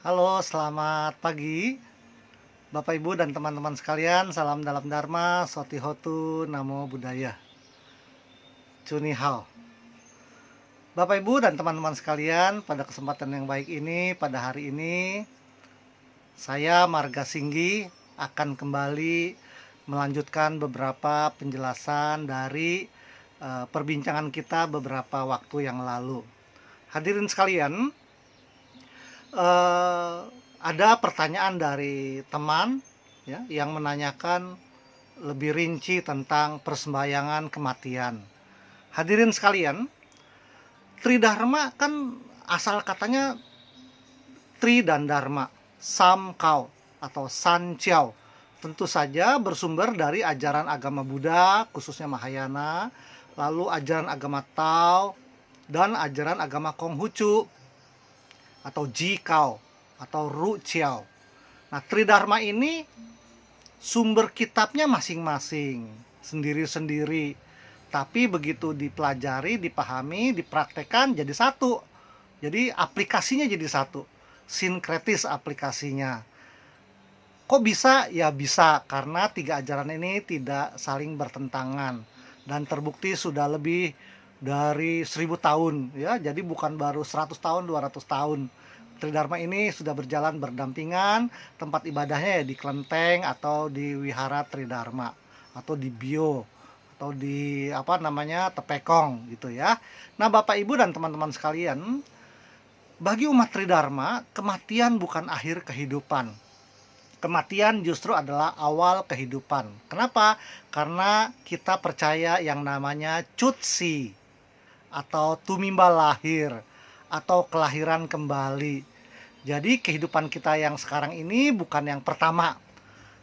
Halo, selamat pagi, Bapak Ibu dan teman-teman sekalian. Salam dalam Dharma, Sotihotu, Namo Buddhaya, Chuni Hao. Bapak Ibu dan teman-teman sekalian, pada kesempatan yang baik ini, pada hari ini, saya Marga Singgi akan kembali melanjutkan beberapa penjelasan dari perbincangan kita beberapa waktu yang lalu. Hadirin sekalian, ada pertanyaan dari teman ya, yang menanyakan lebih rinci tentang persembahyangan kematian. Hadirin sekalian, Tridharma kan asal katanya Tri dan Dharma, Sam Kau atau San Chiao. Tentu saja bersumber dari ajaran agama Buddha, khususnya Mahayana, lalu ajaran agama Tao, dan ajaran agama Konghucu atau Jikao atau Ru Chiao. Nah, Tridharma ini sumber kitabnya masing-masing, sendiri-sendiri. Tapi begitu dipelajari, dipahami, dipraktekkan jadi satu. Jadi aplikasinya jadi satu. Sinkretis aplikasinya. Kok bisa? Ya bisa, karena tiga ajaran ini tidak saling bertentangan. Dan terbukti sudah lebih dari 1000 tahun. Ya, jadi bukan baru 100 tahun, 200 tahun. Tridharma ini sudah berjalan berdampingan, tempat ibadahnya ya di kelenteng atau di wihara Tridharma atau di Bio atau di Tepekong gitu ya. Nah, Bapak Ibu dan teman-teman sekalian, bagi umat Tridharma, kematian bukan akhir kehidupan. Kematian justru adalah awal kehidupan. Kenapa? Karena kita percaya yang namanya Cutsi atau tumimba lahir atau kelahiran kembali. Jadi kehidupan kita yang sekarang ini bukan yang pertama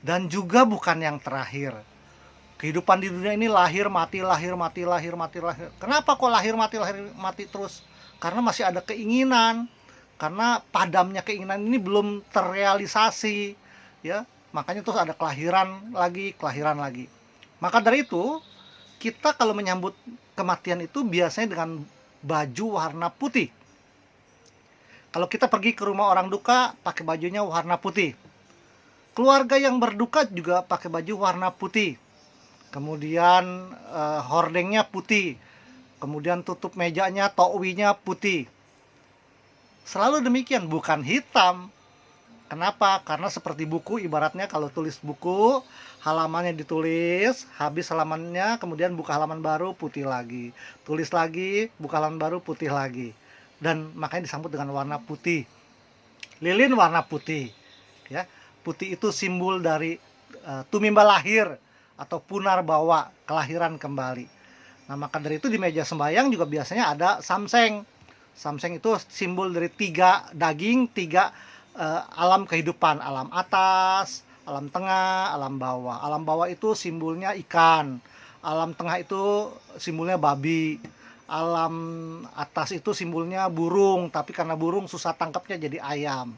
dan juga bukan yang terakhir. Kehidupan di dunia ini lahir mati, lahir mati, lahir mati, lahir. Kenapa kok lahir mati terus? Karena masih ada keinginan. Karena padamnya keinginan ini belum terrealisasi, ya. Makanya terus ada kelahiran lagi, kelahiran lagi. Maka dari itu, kita kalau menyambut kematian itu biasanya dengan baju warna putih. Kalau kita pergi ke rumah orang duka, pakai bajunya warna putih. Keluarga yang berduka juga pakai baju warna putih. Kemudian hordengnya putih. Kemudian tutup mejanya, tokwinya putih. Selalu demikian, bukan hitam. Kenapa? Karena seperti buku, ibaratnya kalau tulis buku, halamannya ditulis, habis halamannya, kemudian buka halaman baru, putih lagi. Tulis lagi, buka halaman baru, putih lagi. Dan makanya disambut dengan warna putih. Lilin warna putih. Ya, putih itu simbol dari tumimba lahir atau punar bawa, kelahiran kembali. Nah, maka dari itu di meja sembahyang juga biasanya ada samseng. Samseng itu simbol dari 3 daging, 3 alam kehidupan, alam atas, alam tengah, alam bawah. Alam bawah itu simbolnya ikan, alam tengah itu simbolnya babi, alam atas itu simbolnya burung, tapi karena burung susah tangkapnya jadi ayam.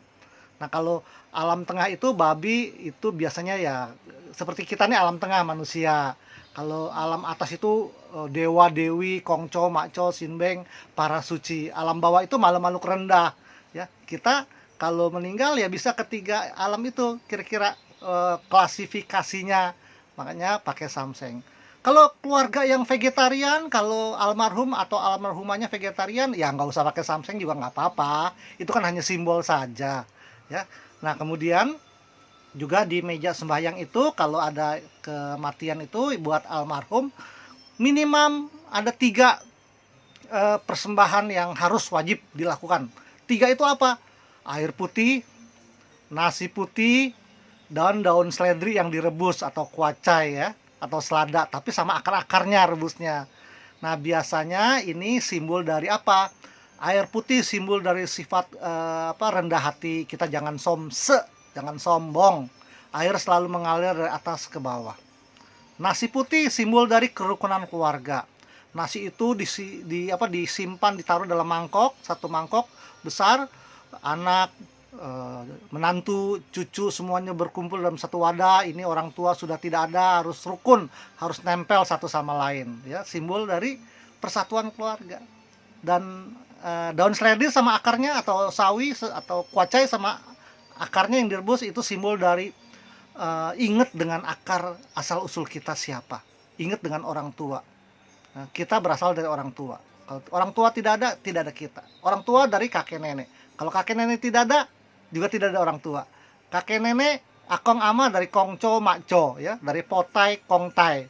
Nah, kalau alam tengah itu babi, itu biasanya ya seperti kita nih alam tengah manusia. Kalau alam atas itu dewa dewi, kongco, makco, sinbeng, para suci. Alam bawah itu makhluk-makhluk rendah. Ya, kita kalau meninggal ya bisa ketiga alam itu kira-kira klasifikasinya. Makanya pakai samseng. Kalau keluarga yang vegetarian, kalau almarhum atau almarhumahnya vegetarian, ya nggak usah pakai samseng juga nggak apa-apa. Itu kan hanya simbol saja, ya. Nah, kemudian juga di meja sembahyang itu kalau ada kematian itu buat almarhum, minimum ada 3 persembahan yang harus wajib dilakukan. 3 itu apa? Air putih, nasi putih, dan daun seledri yang direbus atau kuacai ya, atau selada, tapi sama akar-akarnya rebusnya. Nah, biasanya ini simbol dari apa? Air putih simbol dari sifat rendah hati. Kita jangan jangan sombong. Air selalu mengalir dari atas ke bawah. Nasi putih simbol dari kerukunan keluarga. Nasi itu disimpan, ditaruh dalam mangkok, satu mangkok besar, anak, menantu, cucu semuanya berkumpul dalam satu wadah. Ini orang tua sudah tidak ada, harus rukun, harus nempel satu sama lain, ya, simbol dari persatuan keluarga. Dan daun seledri sama akarnya, atau sawi atau kuacai sama akarnya yang direbus, itu simbol dari ingat dengan akar asal usul kita siapa, ingat dengan orang tua. Nah, kita berasal dari orang tua. Kalau orang tua tidak ada kita. Orang tua dari kakek nenek. Kalau kakek nenek tidak ada, juga tidak ada orang tua. Kakek nenek, akong ama dari kongco makco, ya, dari potai kongtai,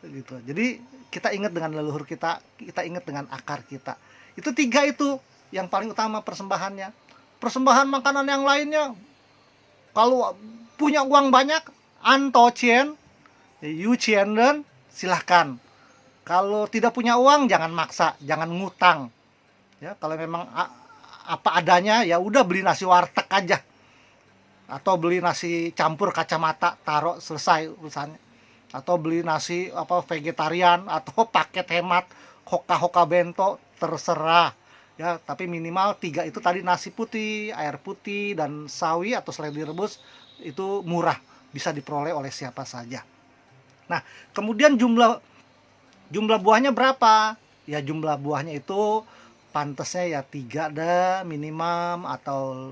gitu. Jadi kita ingat dengan leluhur kita ingat dengan akar kita. Itu 3 itu yang paling utama persembahannya. Persembahan makanan yang lainnya, kalau punya uang banyak, anto cien, yu cien den, silahkan. Kalau tidak punya uang, jangan maksa, jangan ngutang. Ya, kalau memang apa adanya, ya udah beli nasi warteg aja. Atau beli nasi campur kacamata, taruh, selesai urusannya. Atau beli nasi vegetarian, atau paket hemat, hoka-hoka bento, terserah. Ya, tapi minimal 3 itu tadi, nasi putih, air putih, dan sawi atau seledri rebus, itu murah, bisa diperoleh oleh siapa saja. Nah, kemudian jumlah buahnya berapa? Ya, jumlah buahnya itu pantasnya ya 3 deh minimum, atau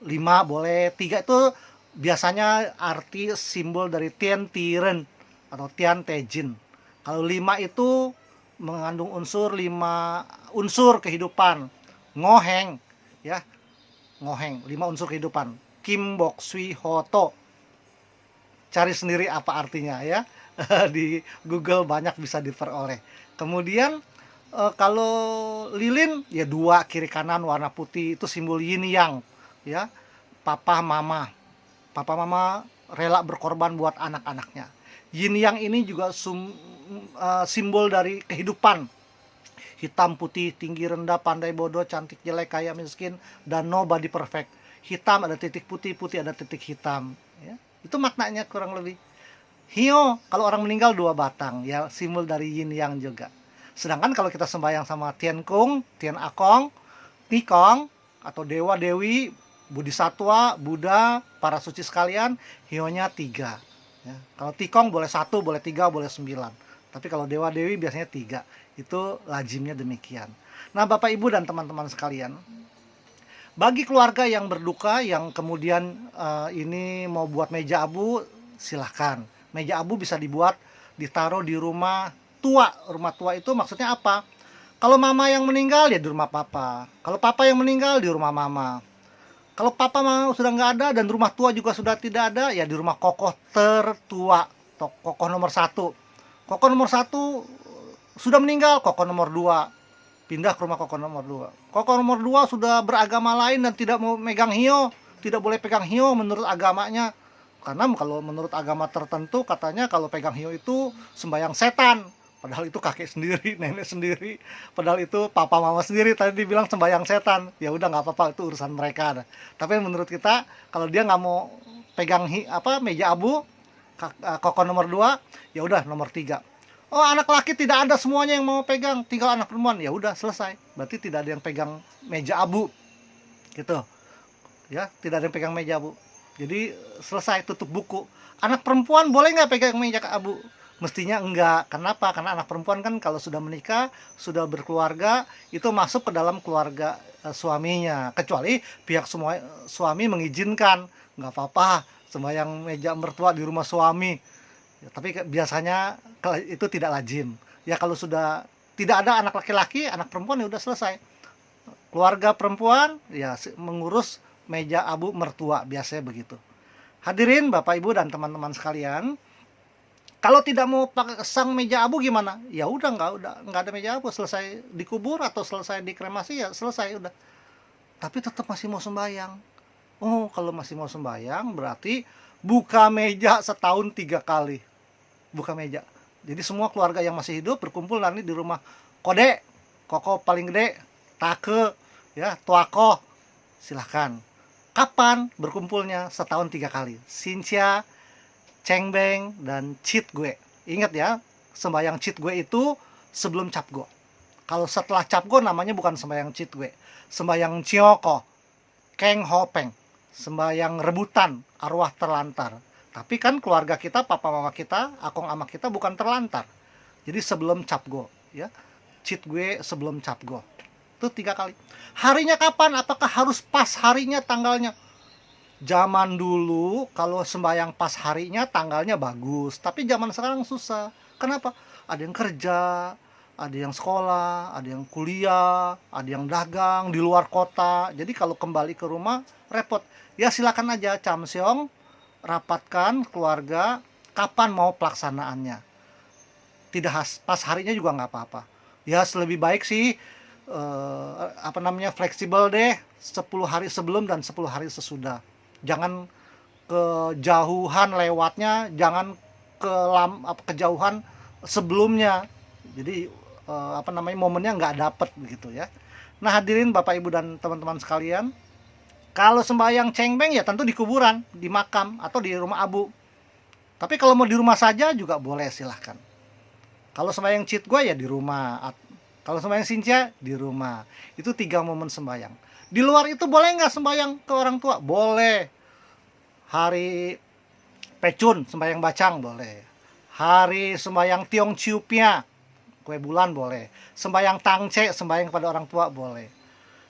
5 boleh. 3 itu biasanya arti simbol dari Tian Tiren atau Tian Tejin. Kalau 5 itu mengandung unsur 5 unsur kehidupan. Ngoheng, ya. Ngoheng, 5 unsur kehidupan. Kim Bok Sui Hoto. Cari sendiri apa artinya, ya. Di Google banyak bisa diperoleh. Kemudian kalau lilin ya 2 kiri kanan warna putih, itu simbol yin yang, ya. Papa mama rela berkorban buat anak-anaknya. Yin yang ini juga simbol dari kehidupan. Hitam putih, tinggi rendah, pandai bodoh, cantik jelek, kaya miskin, dan nobody perfect. Hitam ada titik putih, putih ada titik hitam, ya. Itu maknanya kurang lebih. Hio, kalau orang meninggal 2 batang, ya, simbol dari yin yang juga. Sedangkan kalau kita sembahyang sama Tian Kung, Tian Akong, Tikong, atau dewa dewi, bodhisattva, Buddha, para suci sekalian, hionya 3. Ya. Kalau Tikong boleh 1, boleh 3, boleh 9. Tapi kalau dewa dewi biasanya 3. Itu lazimnya demikian. Nah, Bapak Ibu dan teman-teman sekalian, bagi keluarga yang berduka, yang kemudian ini mau buat meja abu, silahkan. Meja abu bisa dibuat, ditaruh di rumah tua. Rumah tua itu maksudnya apa? Kalau mama yang meninggal, ya di rumah papa. Kalau papa yang meninggal, di rumah mama. Kalau papa mama sudah nggak ada, dan rumah tua juga sudah tidak ada, ya di rumah kokoh tertua. Kokoh nomor 1. Kokoh nomor 1 sudah meninggal, kokoh nomor 2. Pindah ke rumah kokoh nomor 2. Kokoh nomor 2 sudah beragama lain dan tidak mau megang hio. Tidak boleh pegang hio menurut agamanya. Karena kalau menurut agama tertentu, katanya kalau pegang hio itu sembahyang setan. Padahal itu kakek sendiri, nenek sendiri. Padahal itu papa mama sendiri tadi dibilang sembahyang setan. Ya udah, nggak apa-apa, itu urusan mereka. Tapi menurut kita, kalau dia nggak mau pegang meja abu, kokoh nomor 2, ya udah nomor 3. Oh, anak laki tidak ada semuanya yang mau pegang, tinggal anak perempuan. Ya udah, selesai. Berarti tidak ada yang pegang meja abu. Gitu. Ya, tidak ada yang pegang meja abu. Jadi selesai, tutup buku. Anak perempuan boleh nggak pegang meja abu? Mestinya enggak. Kenapa? Karena anak perempuan kan kalau sudah menikah, sudah berkeluarga, itu masuk ke dalam keluarga suaminya. Kecuali pihak suami mengizinkan, nggak apa-apa sembahyang meja mertua di rumah suami. Ya, tapi biasanya itu tidak lazim. Ya, kalau sudah tidak ada anak laki-laki, anak perempuan, ya udah selesai. Keluarga perempuan ya mengurus meja abu mertua, biasanya begitu. Hadirin Bapak Ibu dan teman-teman sekalian, kalau tidak mau pasang meja abu gimana? Ya udah, nggak ada meja abu, selesai dikubur atau selesai dikremasi, ya selesai udah. Tapi tetap masih mau sembahyang. Oh, kalau masih mau sembahyang berarti buka meja setahun 3 kali. Buka meja. Jadi semua keluarga yang masih hidup berkumpul nanti di rumah kode, koko paling gede, take, ya, tuako. Silahkan. Kapan berkumpulnya? Setahun 3 kali. Sincha, cengbeng, dan cit gue. Ingat ya, sembahyang cit gue itu sebelum cap go. Kalau setelah cap go namanya bukan sembahyang cit gue. Sembahyang cioko, keng hopeng. Sembahyang rebutan, arwah terlantar. Tapi kan keluarga kita, papa mama kita, akong ama kita bukan terlantar. Jadi sebelum cap go, ya. Cit gue sebelum cap go. Tuh 3 kali. Harinya kapan? Apakah harus pas harinya, tanggalnya? Zaman dulu kalau sembahyang pas harinya, tanggalnya bagus. Tapi zaman sekarang susah. Kenapa? Ada yang kerja, ada yang sekolah, ada yang kuliah, ada yang dagang di luar kota. Jadi kalau kembali ke rumah repot. Ya silakan aja Camseong rapatkan keluarga kapan mau pelaksanaannya. Tidak pas harinya juga nggak apa-apa. Ya lebih baik sih fleksibel deh, 10 hari sebelum dan 10 hari sesudah. Jangan kejauhan lewatnya, jangan kejauhan sebelumnya. Jadi momennya nggak dapet begitu ya. Nah hadirin Bapak Ibu dan teman-teman sekalian, kalau sembahyang cengbeng ya tentu di kuburan, di makam atau di rumah abu. Tapi kalau mau di rumah saja juga boleh, silahkan. Kalau sembahyang cit gua ya di rumah. Kalau sembahyang sincia di rumah. Itu 3 momen sembahyang. Di luar itu boleh nggak sembahyang ke orang tua? Boleh. Hari pecun sembahyang bacang boleh. Hari sembahyang tiong ciupnya, kue bulan boleh. Sembahyang tangce sembahyang kepada orang tua boleh.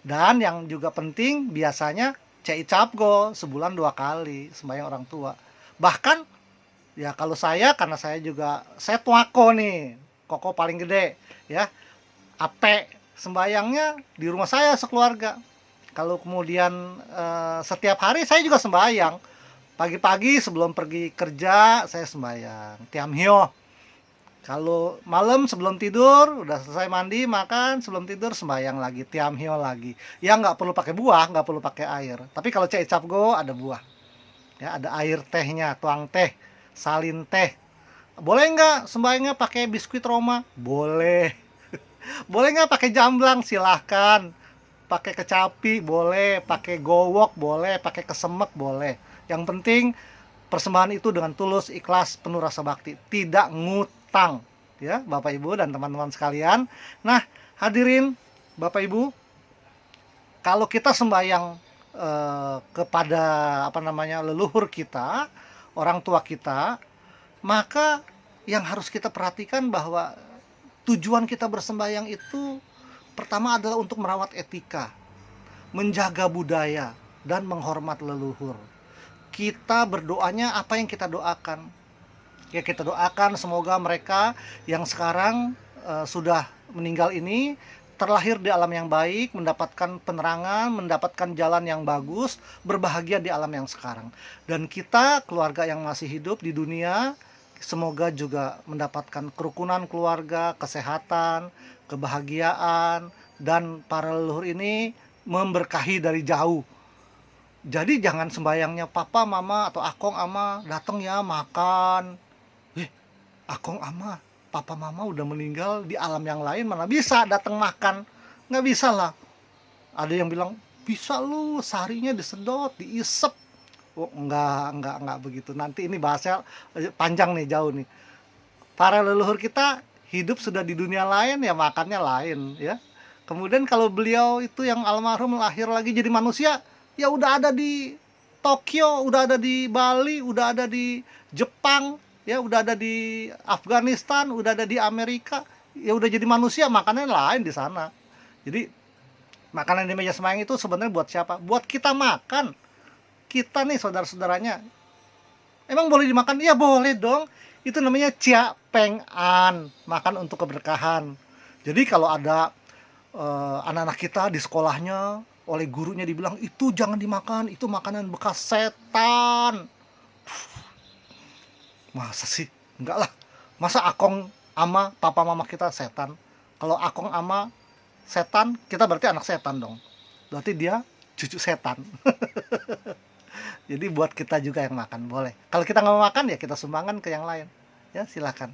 Dan yang juga penting biasanya cai capgo sebulan 2 kali sembahyang orang tua. Bahkan ya kalau saya, karena saya tuako nih, koko paling gede ya, ape sembayangnya di rumah saya sekeluarga. Kalau kemudian setiap hari saya juga sembayang. Pagi-pagi sebelum pergi kerja saya sembayang tiamhyo. Kalau malam sebelum tidur udah selesai mandi makan, sebelum tidur sembayang lagi tiamhyo lagi. Ya nggak perlu pakai buah, nggak perlu pakai air. Tapi kalau cai capgo ada buah. Ya ada air tehnya, tuang teh, salin teh. Boleh nggak sembayangnya pakai biskuit Roma? Boleh. Boleh nggak pakai jamblang? Silahkan. Pakai kecapi boleh, pakai gowok boleh, pakai kesemek boleh. Yang penting persembahan itu dengan tulus, ikhlas, penuh rasa bakti, tidak ngutang ya Bapak Ibu dan teman-teman sekalian. Nah hadirin Bapak Ibu, kalau kita sembahyang kepada leluhur kita, orang tua kita, maka yang harus kita perhatikan bahwa tujuan kita bersembahyang itu pertama adalah untuk merawat etika, menjaga budaya, dan menghormat leluhur. Kita berdoanya apa yang kita doakan? Ya kita doakan semoga mereka yang sekarang sudah meninggal ini terlahir di alam yang baik, mendapatkan penerangan, mendapatkan jalan yang bagus, berbahagia di alam yang sekarang. Dan kita, keluarga yang masih hidup di dunia, semoga juga mendapatkan kerukunan keluarga, kesehatan, kebahagiaan, dan para leluhur ini memberkahi dari jauh. Jadi jangan sembayangnya papa, mama, atau akong, ama datang ya makan. Akong, ama, papa, mama udah meninggal di alam yang lain, mana bisa datang makan? Nggak bisa lah. Ada yang bilang, bisa lu seharinya disedot, diisep. Oh, enggak begitu. Nanti ini bahasnya panjang nih, jauh nih. Para leluhur kita hidup sudah di dunia lain, ya makannya lain ya. Kemudian kalau beliau itu yang almarhum lahir lagi jadi manusia, ya udah ada di Tokyo, udah ada di Bali, udah ada di Jepang, ya udah ada di Afghanistan, udah ada di Amerika, ya udah jadi manusia, makannya lain di sana. Jadi makanan di meja sembahyang itu sebenarnya buat siapa? Buat kita makan. Kita nih saudara-saudaranya. Emang boleh dimakan? Ya boleh dong. Itu namanya cia peng an, makan untuk keberkahan. Jadi kalau ada anak-anak kita di sekolahnya oleh gurunya dibilang itu jangan dimakan, itu makanan bekas setan. Masa sih? Enggak lah. Masa akong ama papa mama kita setan? Kalau akong ama setan, kita berarti anak setan dong. Berarti dia cucu setan. Jadi buat kita juga yang makan boleh. Kalau kita nggak mau makan ya kita sumbangkan ke yang lain. Ya silakan.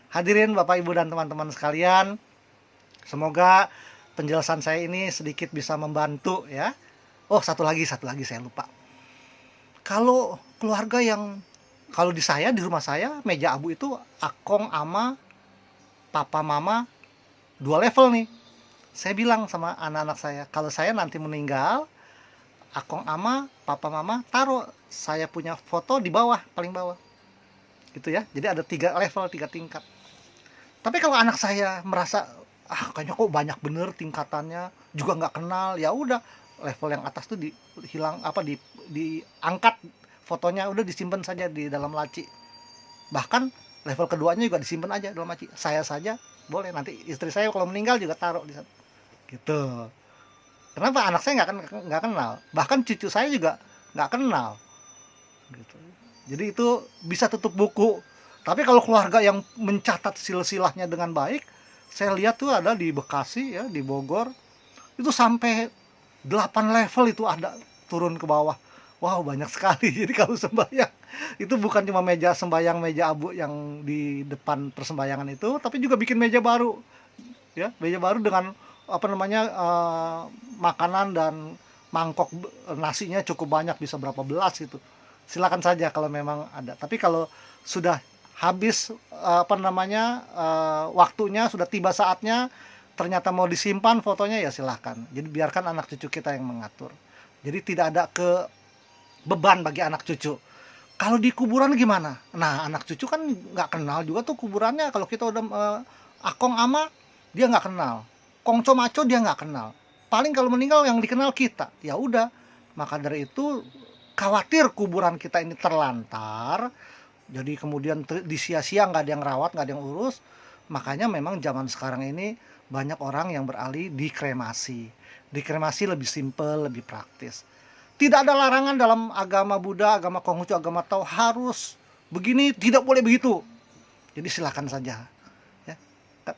Hadirin Bapak Ibu dan teman-teman sekalian, semoga penjelasan saya ini sedikit bisa membantu ya. Oh satu lagi saya lupa. Kalau keluarga yang kalau di rumah saya meja abu itu akong ama papa mama 2 level nih. Saya bilang sama anak-anak saya, kalau saya nanti meninggal, akong ama papa mama taruh saya punya foto di bawah, paling bawah gitu ya. Jadi ada 3 level, 3 tingkat. Tapi kalau anak saya merasa kayaknya kok banyak bener tingkatannya, juga nggak kenal. Ya udah, level yang atas tuh diangkat fotonya, udah disimpan saja di dalam laci. Bahkan level keduanya juga disimpan aja dalam laci. Saya saja boleh, nanti istri saya kalau meninggal juga taruh di sana gitu. Kenapa? Anak saya nggak kenal, bahkan cucu saya juga nggak kenal gitu. Jadi itu bisa tutup buku. Tapi kalau keluarga yang mencatat silsilahnya dengan baik, saya lihat tuh ada di Bekasi ya, di Bogor, itu sampai 8 level itu ada turun ke bawah. Wow, banyak sekali. Jadi kalau sembahyang itu bukan cuma meja sembahyang, meja abu yang di depan persembahyangan itu, tapi juga bikin meja baru. Ya, meja baru dengan apa namanya, makanan dan mangkok nasinya cukup banyak, bisa berapa belas itu. Silakan saja kalau memang ada. Tapi kalau sudah habis apa namanya, waktunya, sudah tiba saatnya, ternyata mau disimpan fotonya, ya silahkan. Jadi biarkan anak cucu kita yang mengatur. Jadi tidak ada beban bagi anak cucu. Kalau di kuburan gimana? Nah, anak cucu kan nggak kenal juga tuh kuburannya. Kalau kita udah akong ama, dia nggak kenal. Kongco maco dia nggak kenal. Paling kalau meninggal yang dikenal kita. Ya udah. Maka dari itu khawatir kuburan kita ini terlantar. Jadi kemudian disia-sia, nggak ada yang rawat, nggak ada yang urus. Makanya memang zaman sekarang ini banyak orang yang beralih di kremasi. Di kremasi lebih simpel, lebih praktis. Tidak ada larangan dalam agama Buddha, agama Konghucu, agama Tao harus begini, tidak boleh begitu. Jadi silakan saja. Ya.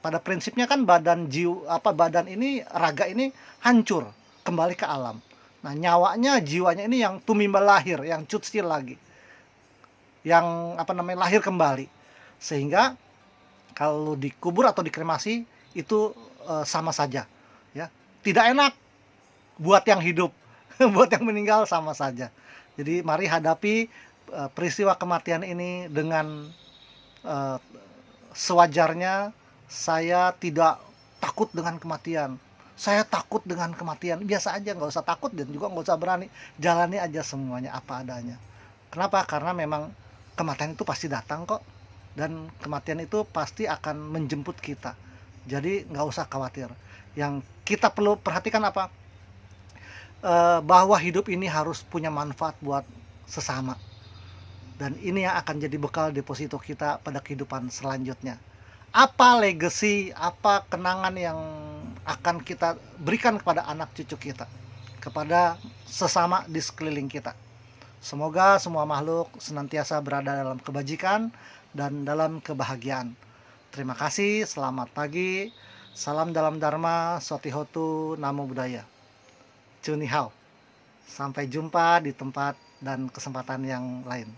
Pada prinsipnya kan badan ini, raga ini hancur, kembali ke alam. Nah, nyawanya, jiwanya ini yang tumimbal lahir, yang cutsil lagi, yang lahir kembali. Sehingga kalau dikubur atau dikremasi itu sama saja. Ya, tidak enak buat yang hidup. Buat yang meninggal sama saja. Jadi mari hadapi peristiwa kematian ini dengan sewajarnya. Saya tidak takut dengan kematian. Saya takut dengan kematian. Biasa aja, nggak usah takut dan juga nggak usah berani. Jalani aja semuanya apa adanya. Kenapa? Karena memang kematian itu pasti datang kok. Dan kematian itu pasti akan menjemput kita. Jadi nggak usah khawatir. Yang kita perlu perhatikan apa? Bahwa hidup ini harus punya manfaat buat sesama, dan ini yang akan jadi bekal deposito kita pada kehidupan selanjutnya. Apa legacy, apa kenangan yang akan kita berikan kepada anak cucu kita, kepada sesama di sekeliling kita. Semoga semua makhluk senantiasa berada dalam kebajikan dan dalam kebahagiaan. Terima kasih, selamat pagi, salam dalam Dharma, Sotihotu, Namo Buddhaya. Cunihao. Sampai jumpa di tempat dan kesempatan yang lain.